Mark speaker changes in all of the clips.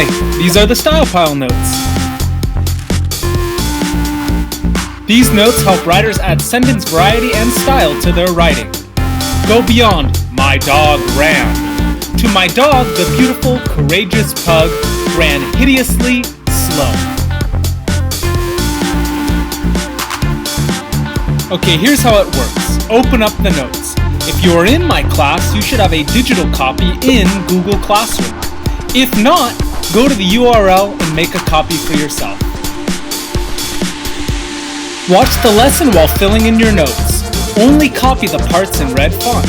Speaker 1: Hi, these are the Style Pile notes. These notes help writers add sentence variety and style to their writing. Go beyond "my dog ran" to "my dog, the beautiful, courageous pug, ran hideously slow." Okay, here's how it works. Open up the notes. If you are in my class, you should have a digital copy in Google Classroom. If not, go to the URL and make a copy for yourself. Watch the lesson while filling in your notes. Only copy the parts in red font.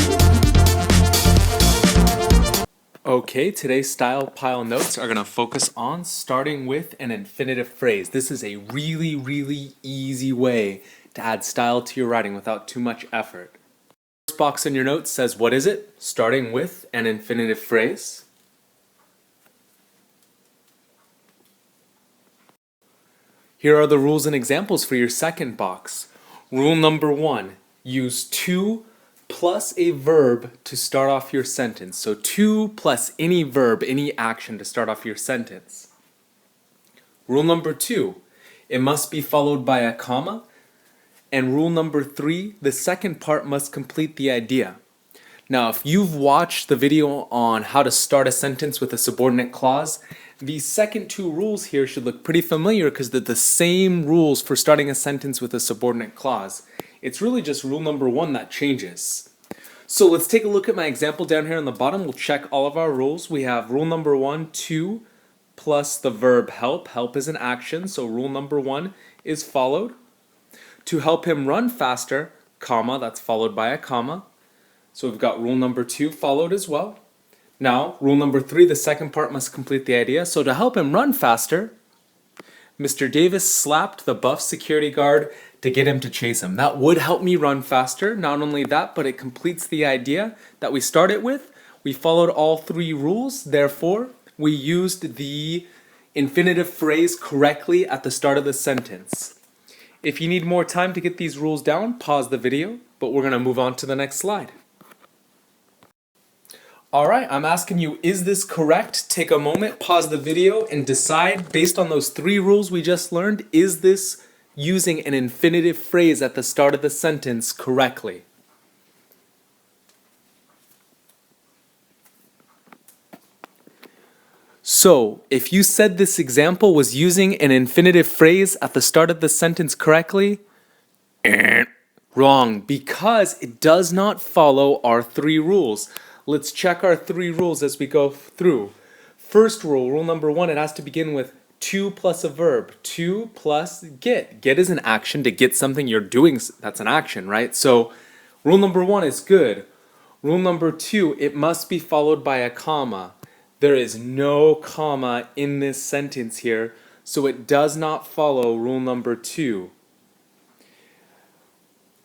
Speaker 1: Okay, today's Style Pile notes are going to focus on starting with an infinitive phrase. This is a really easy way to add style to your writing without too much effort. The first box in your notes says, what is it? Starting with an infinitive phrase. Here are the rules and examples for your second box. Rule number 1, use to plus a verb to start off your sentence. So to plus any verb, any action to start off your sentence. Rule number 2, it must be followed by a comma. And rule number 3, the second part must complete the idea. Now, if you've watched the video on how to start a sentence with a subordinate clause, these second two rules here should look pretty familiar because they're the same rules for starting a sentence with a subordinate clause. It's really just rule number 1 that changes. So let's take a look at my example down here on the bottom. We'll check all of our rules. We have rule number 1, to plus the verb help. Help is an action, so rule number 1 is followed. To help him run faster, comma, that's followed by a comma. So we've got rule number 2 followed as well. Now, rule number 3, the second part must complete the idea. So to help him run faster, Mr. Davis slapped the buff security guard to get him to chase him. That would help me run faster. Not only that, but it completes the idea that we started with. We followed all 3 rules. Therefore, we used the infinitive phrase correctly at the start of the sentence. If you need more time to get these rules down, pause the video, but we're going to move on to the next slide. Alright, I'm asking you, is this correct? Take a moment, pause the video, and decide, based on those 3 rules we just learned, is this using an infinitive phrase at the start of the sentence correctly? So, if you said this example was using an infinitive phrase at the start of the sentence correctly, wrong, because it does not follow our 3 rules. Let's check our 3 rules as we go through. First rule, rule number 1, it has to begin with to plus a verb. To plus get. Get is an action. To get something you're doing, that's an action, right? So, rule number 1 is good. Rule number 2, it must be followed by a comma. There is no comma in this sentence here, so it does not follow rule number 2.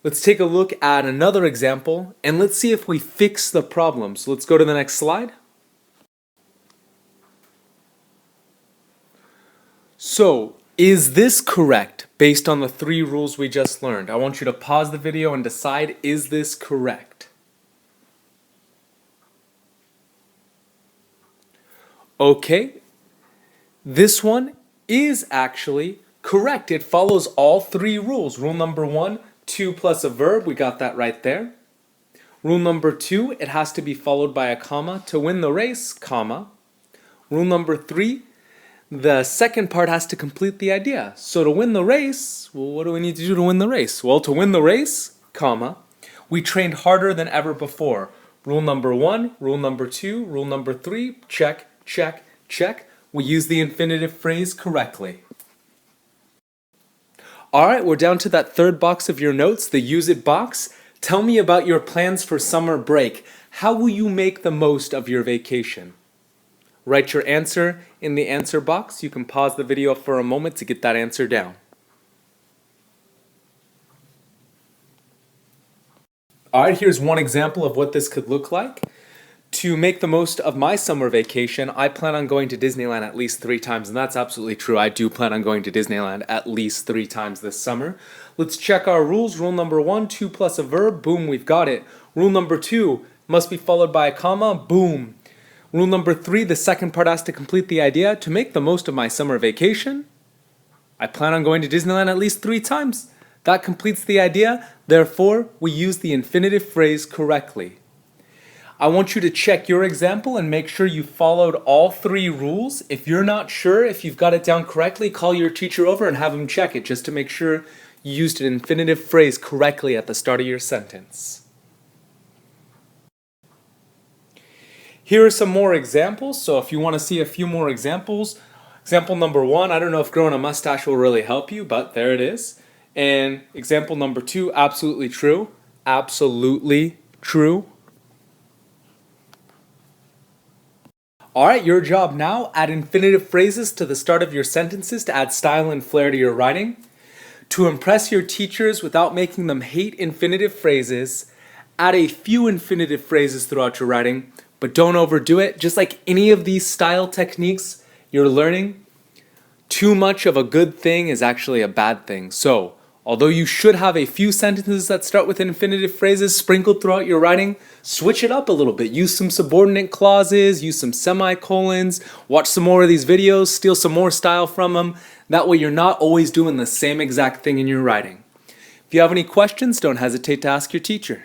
Speaker 1: Let's take a look at another example, and let's see if we fix the problem. So let's go to the next slide. So, is this correct based on the 3 rules we just learned? I want you to pause the video and decide, is this correct? Okay, this one is actually correct. It follows all 3 rules. Rule number 1, to plus a verb, we got that right there. Rule number 2, it has to be followed by a comma. To win the race, comma. Rule number 3, the second part has to complete the idea. So to win the race, well, what do we need to do to win the race? Well, to win the race, comma, we trained harder than ever before. Rule number 1, rule number 2, rule number 3, check, check, check. We use the infinitive phrase correctly. Alright, we're down to that third box of your notes, the use it box. Tell me about your plans for summer break. How will you make the most of your vacation? Write your answer in the answer box. You can pause the video for a moment to get that answer down. Alright, here's one example of what this could look like. To make the most of my summer vacation, I plan on going to Disneyland at least 3 times, and that's absolutely true. I do plan on going to Disneyland at least 3 times this summer. Let's check our rules. Rule number 1, to plus a verb, boom, we've got it. Rule number 2, must be followed by a comma, boom. Rule number 3, the second part has to complete the idea. To make the most of my summer vacation, I plan on going to Disneyland at least 3 times. That completes the idea. Therefore, we use the infinitive phrase correctly. I want you to check your example and make sure you followed all 3 rules. If you're not sure if you've got it down correctly, call your teacher over and have him check it just to make sure you used an infinitive phrase correctly at the start of your sentence. Here are some more examples. So if you want to see a few more examples, example number 1, I don't know if growing a mustache will really help you, but there it is. And example number 2, absolutely true. Absolutely true. Alright, your job now, add infinitive phrases to the start of your sentences to add style and flair to your writing. To impress your teachers without making them hate infinitive phrases, add a few infinitive phrases throughout your writing, but don't overdo it. Just like any of these style techniques you're learning, too much of a good thing is actually a bad thing. So, although you should have a few sentences that start with infinitive phrases sprinkled throughout your writing, switch it up a little bit. Use some subordinate clauses, use some semicolons, watch some more of these videos, steal some more style from them. That way you're not always doing the same exact thing in your writing. If you have any questions, don't hesitate to ask your teacher.